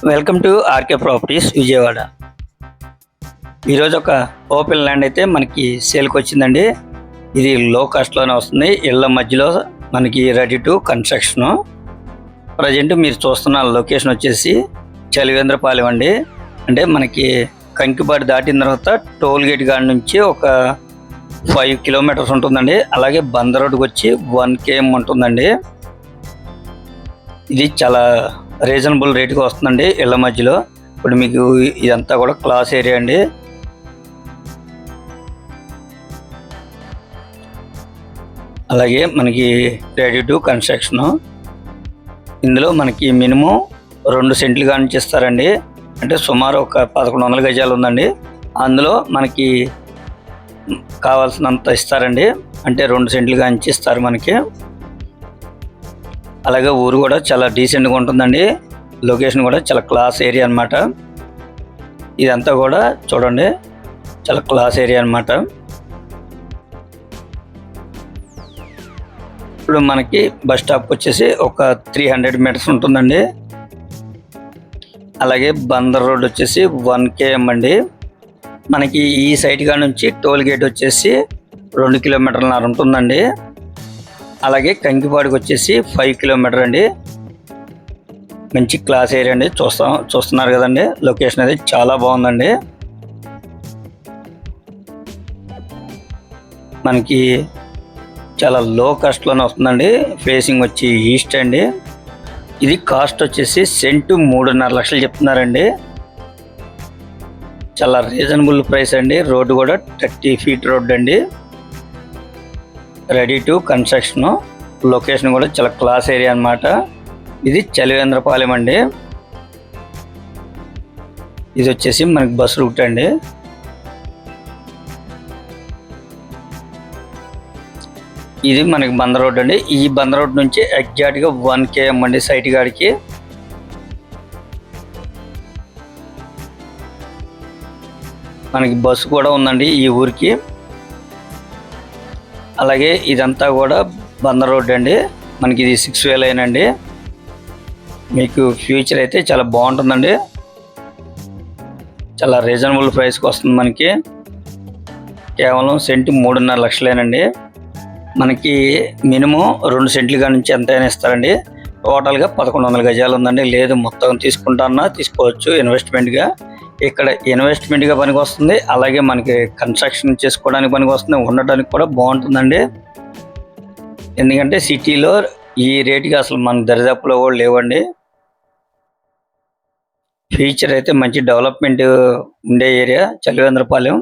Welcome to RK properties Vijayawada. ఈరోజు ఒక open land అయితే మనకి సేల్కి వచ్చిందండి. ఇది లో కాస్ట్లోనే వస్తుంది. ఇళ్ళ మధ్యలో మనకి రెడీ టు కన్స్ట్రక్షన్. ప్రజెంట్ మీరు చూస్తున్న లొకేషన్ వచ్చేసి చలివేంద్రపాలెం అండి. అంటే మనకి కంకిపాడు దాటిన తర్వాత టోల్ గేట్ కాడ నుంచి ఒక 5 కిలోమీటర్స్ ఉంటుందండి. అలాగే బంద రోడ్డుకి వచ్చి 1 km ఉంటుందండి. ఇది చాలా రీజనబుల్ రేట్గా వస్తుందండి ఇళ్ళ మధ్యలో. ఇప్పుడు మీకు ఇదంతా కూడా క్లాస్ ఏరియా అండి. అలాగే మనకి రెడీ టు కన్స్ట్రక్షన్. ఇందులో మనకి మినిమం 2 సెంట్లు కానించి ఇస్తారండి. అంటే సుమారు ఒక 1100 గజాలు ఉందండి. అందులో మనకి కావాల్సినంత ఇస్తారండి. అంటే 2 సెంట్లు కానించి ఇస్తారు మనకి. అలాగే ఊరు కూడా చాలా డీసెంట్గా ఉంటుందండి. లొకేషన్ కూడా చాలా క్లాస్ ఏరియా అనమాట. ఇదంతా కూడా చూడండి చాలా క్లాస్ ఏరియా అనమాట. ఇప్పుడు మనకి బస్ స్టాప్ వచ్చేసి ఒక 300 మీటర్స్ ఉంటుందండి. అలాగే బందర్ రోడ్ వచ్చేసి 1 km అండి. మనకి ఈ సైడ్ కాడ నుంచి టోల్ గేట్ వచ్చేసి 2 కిలోమీటర్లన్నర ఉంటుందండి. అలాగే కంకిపాడుకి వచ్చేసి 5 కిలోమీటర్ అండి. మంచి క్లాస్ ఏరియా అండి. చూస్తున్నారు కదండి, లొకేషన్ అనేది చాలా బాగుందండి. మనకి చాలా లో కాస్ట్లోనే వస్తుందండి. ఫేసింగ్ వచ్చి ఈస్ట్ అండి. ఇది కాస్ట్ వచ్చేసి సెంటు 3.5 లక్షలు చెప్తున్నారండి. చాలా రీజనబుల్ ప్రైస్ అండి. రోడ్డు కూడా 30 feet రోడ్ అండి. Ready to construction. లొకేషన్ కూడా చాలా క్లాస్ ఏరియా అనమాట. ఇది చలివేంద్రపాలెం అండి. ఇది వచ్చేసి మనకి బస్ రూట్ అండి. ఇది మనకి బంద రోడ్ అండి. ఈ బంద రోడ్ నుంచి ఎగ్జాక్ట్గా 1 km అండి సైట్ గాడికి. మనకి బస్సు కూడా ఉందండి ఈ ఊరికి. అలాగే ఇదంతా కూడా బంద రోడ్ అండి. మనకి ఇది 6-way లైన్ అండి. మీకు ఫ్యూచర్ అయితే చాలా బాగుంటుందండి. చాలా రీజనబుల్ ప్రైస్కి వస్తుంది. మనకి కేవలం సెంటు 3.5 లక్షలేనండి. మనకి మినిమం 2 సెంట్లు కాడి నుంచి ఎంతైనా ఇస్తారండి. టోటల్గా 1100 గజాలు ఉందండి. లేదు మొత్తం తీసుకుంటాన్నా తీసుకోవచ్చు ఇన్వెస్ట్మెంట్గా. ఇక్కడ ఇన్వెస్ట్మెంట్గా పనికి వస్తుంది. అలాగే మనకి కన్స్ట్రక్షన్ చేసుకోవడానికి పనికి వస్తుంది. ఉండడానికి కూడా బాగుంటుందండి. ఎందుకంటే సిటీలో ఈ రేటుకి అసలు మన దరిదాపులో కూడా లేవండి. ఫ్యూచర్ అయితే మంచి డెవలప్మెంట్ ఉండే ఏరియా చలివేంద్రపాలెం.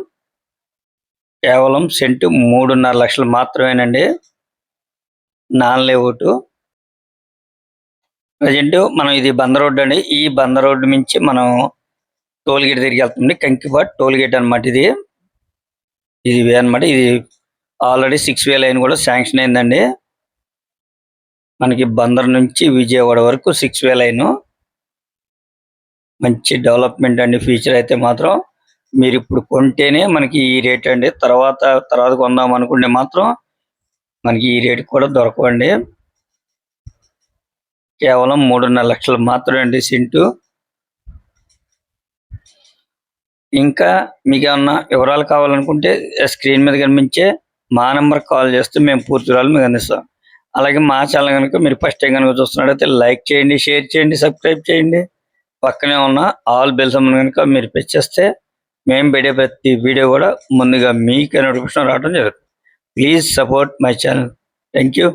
కేవలం సెంటు 3.5 లక్షలు మాత్రమేనండి. Non layout. ప్రజెంట్ మనం ఇది బంద రోడ్డు అండి. ఈ బంద రోడ్డు నుంచి మనం టోల్ గేట్ దగ్గరికి వెళ్తుంది. కంకిపాడు టోల్ గేట్ అనమాట. ఇది వే అనమాట. ఇది ఆల్రెడీ 6-way లైన్ కూడా శాంక్షన్ అయిందండి. మనకి బందర్ నుంచి విజయవాడ వరకు 6-way లైన్. మంచి డెవలప్మెంట్ అండి. ఫ్యూచర్ అయితే మాత్రం మీరు ఇప్పుడు కొంటేనే మనకి ఈ రేట్ అండి. తర్వాత కొందాం అనుకుంటే మాత్రం మనకి ఈ రేట్ కూడా దొరకవండి. కేవలం 3.5 లక్షలు మాత్రమే అండి సెంటు. ఇంకా మీకు ఏమన్నా వివరాలు కావాలనుకుంటే స్క్రీన్ మీద కనిపించే మా నెంబర్ కాల్ చేస్తే మేము పూర్తి వివరాలు మీకు అందిస్తాం. అలాగే మా ఛానల్ కనుక మీరు ఫస్ట్ టైం కనుక చూస్తున్నట్టయితే లైక్ చేయండి, షేర్ చేయండి, సబ్స్క్రైబ్ చేయండి. పక్కనే ఉన్న ఆల్ బెల్ సింబల్ కనుక మీరు ప్రెస్ చేస్తే మేము పెట్టే ప్రతి వీడియో కూడా ముందుగా మీకు నోటిఫికేషన్ రావడం జరుగుతుంది. Please support my channel. Thank you.